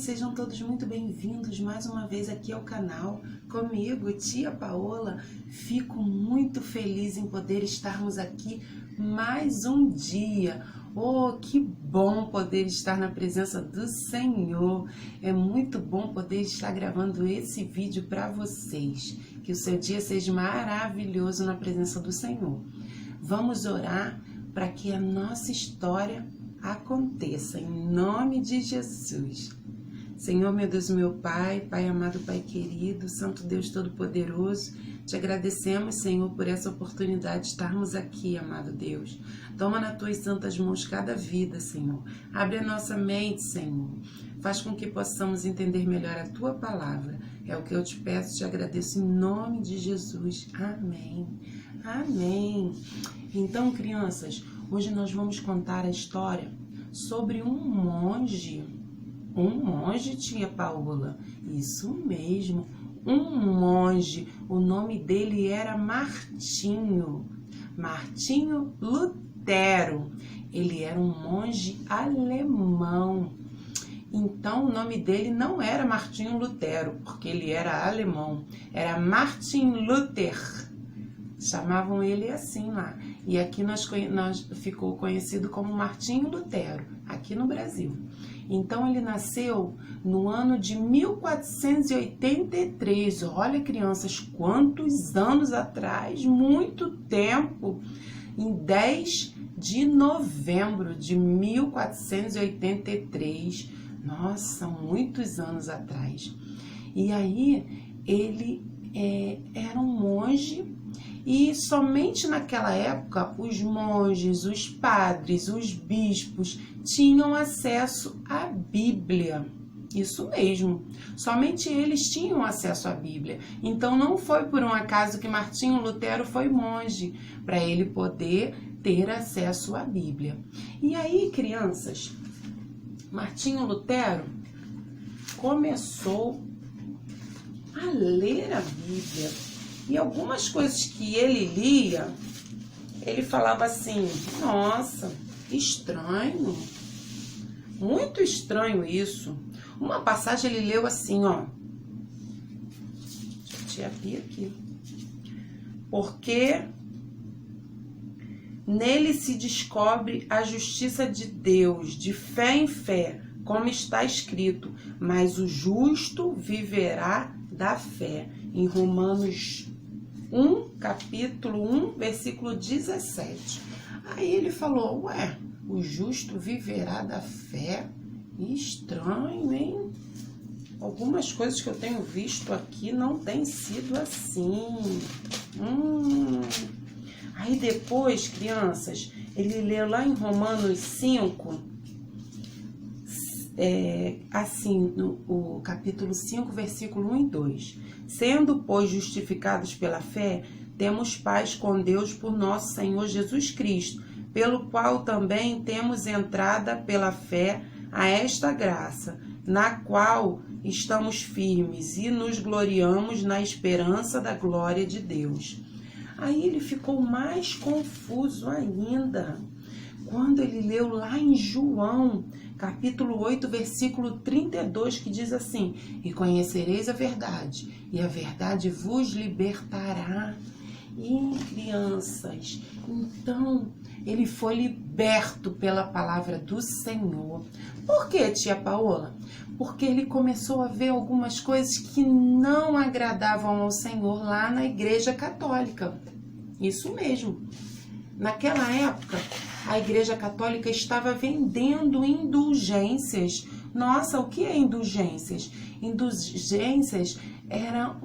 sejam todos muito bem-vindos mais uma vez aqui ao canal, comigo, tia Paola. Fico muito feliz em poder estarmos aqui mais um dia. Oh, que bom poder estar na presença do Senhor. É muito bom poder estar gravando esse vídeo para vocês. Que o seu dia seja maravilhoso na presença do Senhor. Vamos orar para que a nossa história aconteça, em nome de Jesus. Senhor, meu Deus, meu Pai, Pai amado, Pai querido, Santo Deus Todo-Poderoso, te agradecemos, Senhor, por essa oportunidade de estarmos aqui, amado Deus. Toma nas tuas santas mãos cada vida, Senhor. Abre a nossa mente, Senhor. Faz com que possamos entender melhor a tua palavra. É o que eu te peço e te agradeço em nome de Jesus. Amém. Amém. Então, crianças, hoje nós vamos contar a história sobre um monge. Um monge, tia Paola? Isso mesmo, um monge. O nome dele era Martinho. Martinho Lutero. Ele era um monge alemão. Então, o nome dele não era Martinho Lutero, porque ele era alemão. Era Martin Luther. Chamavam ele assim lá. E aqui nós ficou conhecido como Martinho Lutero, aqui no Brasil. Então, ele nasceu no ano de 1483. Olha, crianças, quantos anos atrás, muito tempo. Em 10 de novembro de 1483. Nossa, muitos anos atrás. E aí, ele era um monge. E somente naquela época, os monges, os padres, os bispos tinham acesso à Bíblia. Isso mesmo, somente eles tinham acesso à Bíblia. Então não foi por um acaso que Martinho Lutero foi monge, para ele poder ter acesso à Bíblia. E aí, crianças, Martinho Lutero começou a ler a Bíblia. E algumas coisas que ele lia, ele falava assim: nossa, estranho, muito estranho isso. Uma passagem ele leu assim, ó. Deixa eu te abrir aqui. Porque nele se descobre a justiça de Deus, de fé em fé, como está escrito, mas o justo viverá da fé. Em Romanos 1, capítulo 1, versículo 17. Aí ele falou: ué, o justo viverá da fé? Estranho, hein? Algumas coisas que eu tenho visto aqui não tem sido assim. Aí depois, crianças, ele leu lá em Romanos 5, assim, o capítulo 5, versículo 1 e 2. Sendo, pois, justificados pela fé, temos paz com Deus por nosso Senhor Jesus Cristo, pelo qual também temos entrada pela fé a esta graça, na qual estamos firmes e nos gloriamos na esperança da glória de Deus. Aí ele ficou mais confuso ainda, quando ele leu lá em João, capítulo 8, versículo 32, que diz assim: e conhecereis a verdade, e a verdade vos libertará. E crianças, então ele foi liberto pela palavra do Senhor. Por quê, tia Paola? Porque ele começou a ver algumas coisas que não agradavam ao Senhor lá na Igreja Católica. Isso mesmo. Naquela época, a Igreja Católica estava vendendo indulgências. Nossa, o que é indulgências? Indulgências eram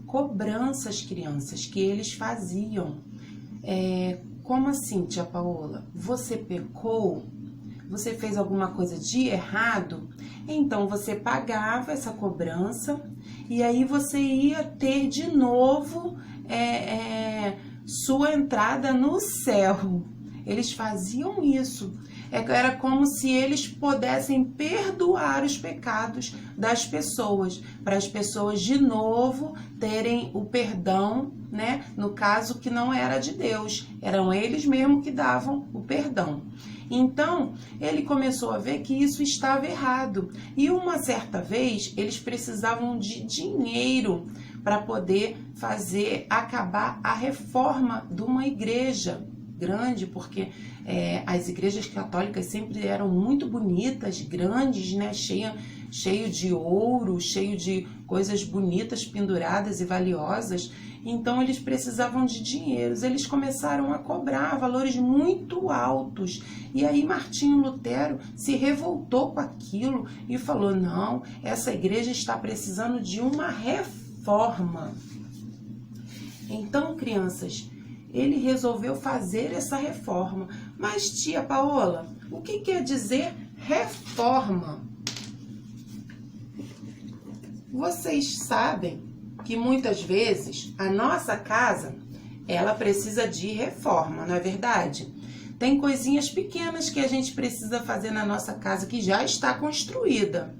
cobranças, crianças, que eles faziam. Como assim, tia Paola? Você pecou? Você fez alguma coisa de errado? Então você pagava essa cobrança e aí você ia ter de novo sua entrada no céu. Eles faziam isso. Era como se eles pudessem perdoar os pecados das pessoas, para as pessoas de novo terem o perdão, né? No caso que não era de Deus, eram eles mesmos que davam o perdão. Então, ele começou a ver que isso estava errado. E uma certa vez, eles precisavam de dinheiro para poder acabar a reforma de uma igreja grande, porque as igrejas católicas sempre eram muito bonitas, grandes, né? Cheio de ouro, cheio de coisas bonitas penduradas e valiosas. Então eles precisavam de dinheiro. Eles começaram a cobrar valores muito altos. E aí Martinho Lutero se revoltou com aquilo e falou: não, essa igreja está precisando de uma reforma. Então, crianças, ele resolveu fazer essa reforma. Mas, tia Paola, o que quer dizer reforma? Vocês sabem que muitas vezes a nossa casa, ela precisa de reforma, não é verdade? Tem coisinhas pequenas que a gente precisa fazer na nossa casa que já está construída,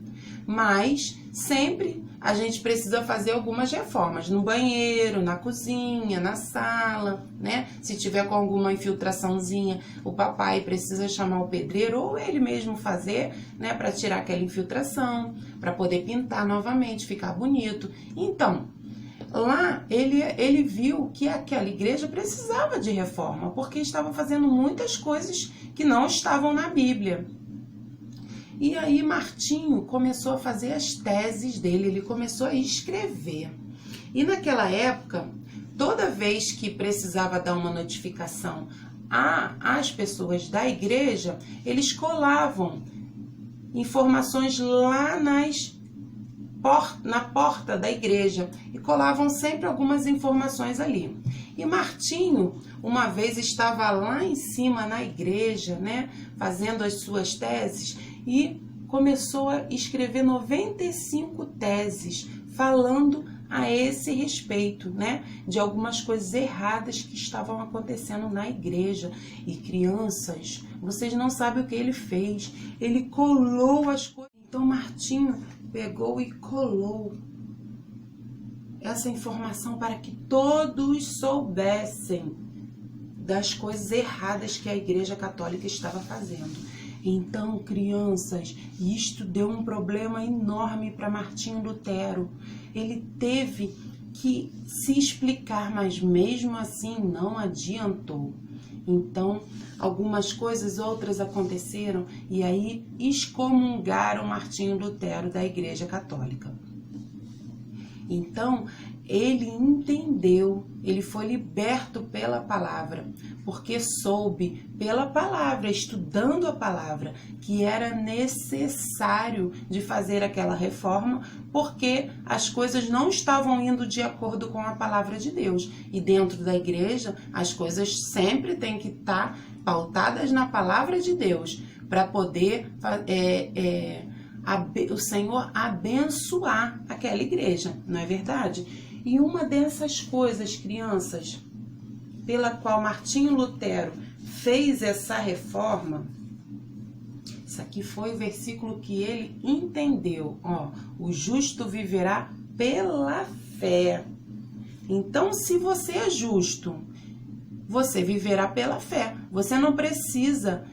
mas sempre a gente precisa fazer algumas reformas no banheiro, na cozinha, na sala, né? Se tiver com alguma infiltraçãozinha, o papai precisa chamar o pedreiro ou ele mesmo fazer, né, para tirar aquela infiltração, para poder pintar novamente, ficar bonito. Então, lá ele viu que aquela igreja precisava de reforma, porque estava fazendo muitas coisas que não estavam na Bíblia. E aí Martinho começou a fazer as teses dele, ele começou a escrever. E naquela época, toda vez que precisava dar uma notificação às pessoas da igreja, eles colavam informações lá na porta da igreja e colavam sempre algumas informações ali. E Martinho, uma vez estava lá em cima na igreja, né, fazendo as suas teses, e começou a escrever 95 teses falando a esse respeito, né, de algumas coisas erradas que estavam acontecendo na igreja. E crianças, vocês não sabem o que ele fez. Ele colou as coisas. Então Martinho pegou e colou essa informação para que todos soubessem das coisas erradas que a Igreja Católica estava fazendo. Então, crianças, isto deu um problema enorme para Martinho Lutero. Ele teve que se explicar, mas mesmo assim não adiantou. Então, algumas coisas outras aconteceram e aí excomungaram Martinho Lutero da Igreja Católica. Então, ele entendeu, ele foi liberto pela palavra, porque soube pela palavra, estudando a palavra, que era necessário de fazer aquela reforma, porque as coisas não estavam indo de acordo com a palavra de Deus. E dentro da igreja, as coisas sempre têm que estar pautadas na palavra de Deus, para poder o Senhor abençoar aquela igreja, não é verdade? E uma dessas coisas, crianças, pela qual Martinho Lutero fez essa reforma, isso aqui foi o versículo que ele entendeu, ó, o justo viverá pela fé. Então, se você é justo, você viverá pela fé. Você não precisa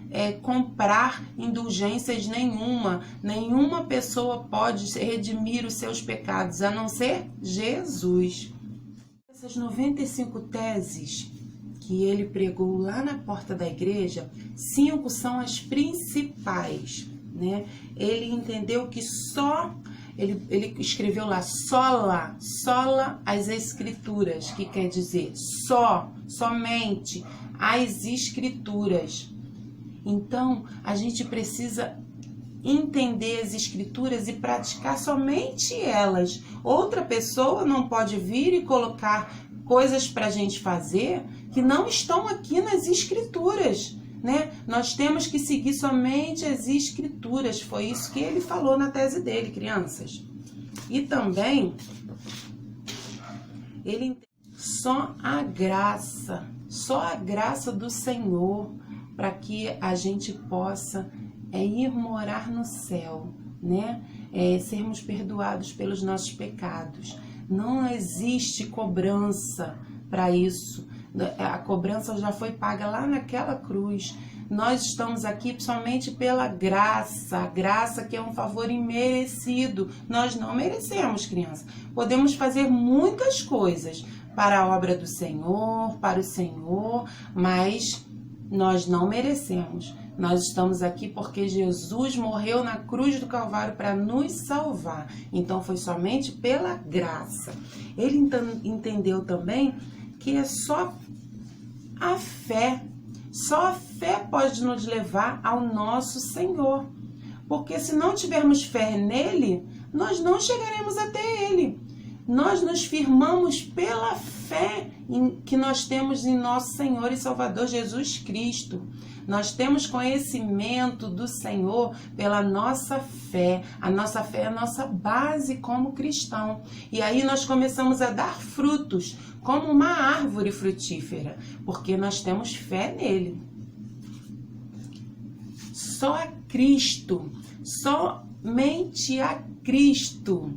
comprar indulgências nenhuma. Nenhuma pessoa pode redimir os seus pecados, a não ser Jesus. Essas 95 teses que ele pregou lá na porta da igreja, 5 são as principais, né? Ele entendeu que ele escreveu lá, sola as escrituras, que quer dizer somente as escrituras. Então, a gente precisa entender as escrituras e praticar somente elas. Outra pessoa não pode vir e colocar coisas para a gente fazer que não estão aqui nas escrituras, né? Nós temos que seguir somente as escrituras. Foi isso que ele falou na tese dele, crianças. E também ele só a graça do Senhor para que a gente possa ir morar no céu, né? Sermos perdoados pelos nossos pecados. Não existe cobrança para isso. A cobrança já foi paga lá naquela cruz. Nós estamos aqui somente pela graça, a graça que é um favor imerecido. Nós não merecemos, criança. Podemos fazer muitas coisas para a obra do Senhor, para o Senhor, mas nós não merecemos. Nós estamos aqui porque Jesus morreu na cruz do Calvário para nos salvar. Então foi somente pela graça. Ele entendeu também que é só a fé. Só a fé pode nos levar ao nosso Senhor. Porque se não tivermos fé nele, nós não chegaremos até ele. Nós nos firmamos pela fé que nós temos em nosso Senhor e Salvador Jesus Cristo. Nós temos conhecimento do Senhor pela nossa fé. A nossa fé é a nossa base como cristão. E aí nós começamos a dar frutos como uma árvore frutífera, porque nós temos fé nele. Só a Cristo, somente a Cristo.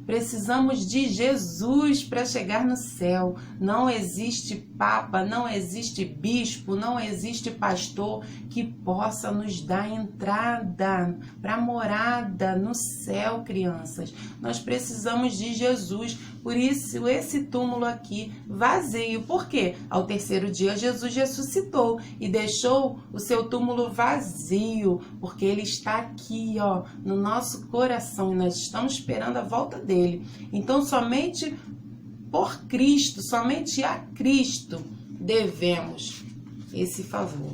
Precisamos de Jesus para chegar no céu. Não existe papa, não existe bispo, não existe pastor que possa nos dar entrada para a morada no céu, crianças. Nós precisamos de Jesus. Por isso, esse túmulo aqui vazio. Por quê? Ao terceiro dia, Jesus ressuscitou e deixou o seu túmulo vazio, porque ele está aqui, ó, no nosso coração, e nós estamos esperando a volta dele. Então, somente por Cristo, somente a Cristo devemos esse favor.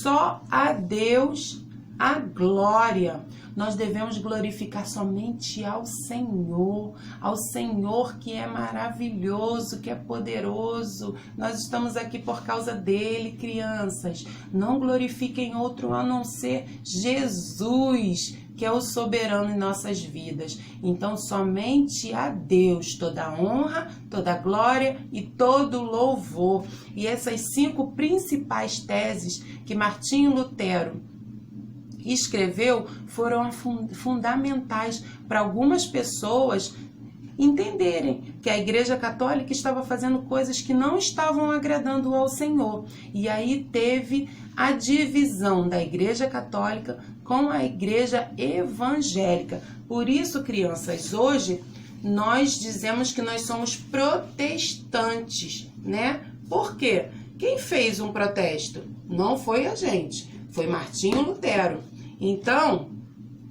Só a Deus a glória. Nós devemos glorificar somente ao Senhor que é maravilhoso, que é poderoso. Nós estamos aqui por causa dele, crianças. Não glorifiquem outro a não ser Jesus, que é o soberano em nossas vidas. Então, somente a Deus toda a honra, toda a glória e todo o louvor. E essas 5 principais teses que Martinho Lutero escreveu foram fundamentais para algumas pessoas entenderem que a Igreja Católica estava fazendo coisas que não estavam agradando ao Senhor. E aí teve a divisão da Igreja Católica com a Igreja Evangélica. Por isso, crianças, hoje nós dizemos que nós somos protestantes, né? Por quê? Quem fez um protesto? Não foi a gente, foi Martinho Lutero. Então,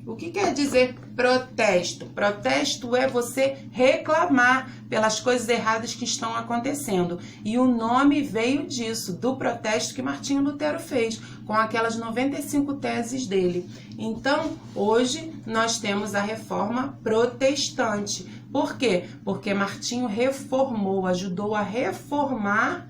o que quer dizer protesto? Protesto é você reclamar pelas coisas erradas que estão acontecendo. E o nome veio disso, do protesto que Martinho Lutero fez, com aquelas 95 teses dele. Então, hoje, nós temos a reforma protestante. Por quê? Porque Martinho reformou, ajudou a reformar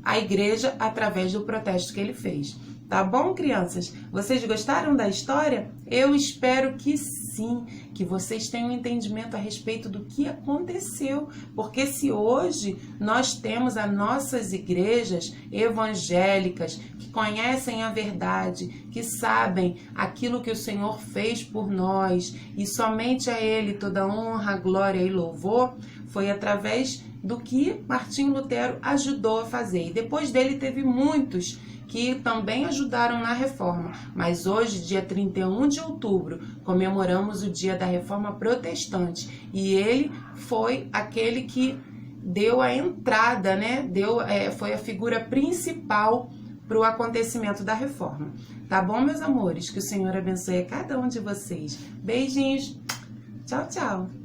a igreja através do protesto que ele fez. Tá bom, crianças? Vocês gostaram da história? Eu espero que sim, que vocês tenham um entendimento a respeito do que aconteceu. Porque se hoje nós temos as nossas igrejas evangélicas que conhecem a verdade, que sabem aquilo que o Senhor fez por nós, e somente a Ele toda honra, glória e louvor, foi através do que Martinho Lutero ajudou a fazer. E depois dele teve muitos que também ajudaram na reforma. Mas hoje, dia 31 de outubro, comemoramos o dia da reforma protestante. E ele foi aquele que deu a entrada, né? Foi a figura principal para o acontecimento da reforma. Tá bom, meus amores? Que o Senhor abençoe a cada um de vocês. Beijinhos. Tchau, tchau.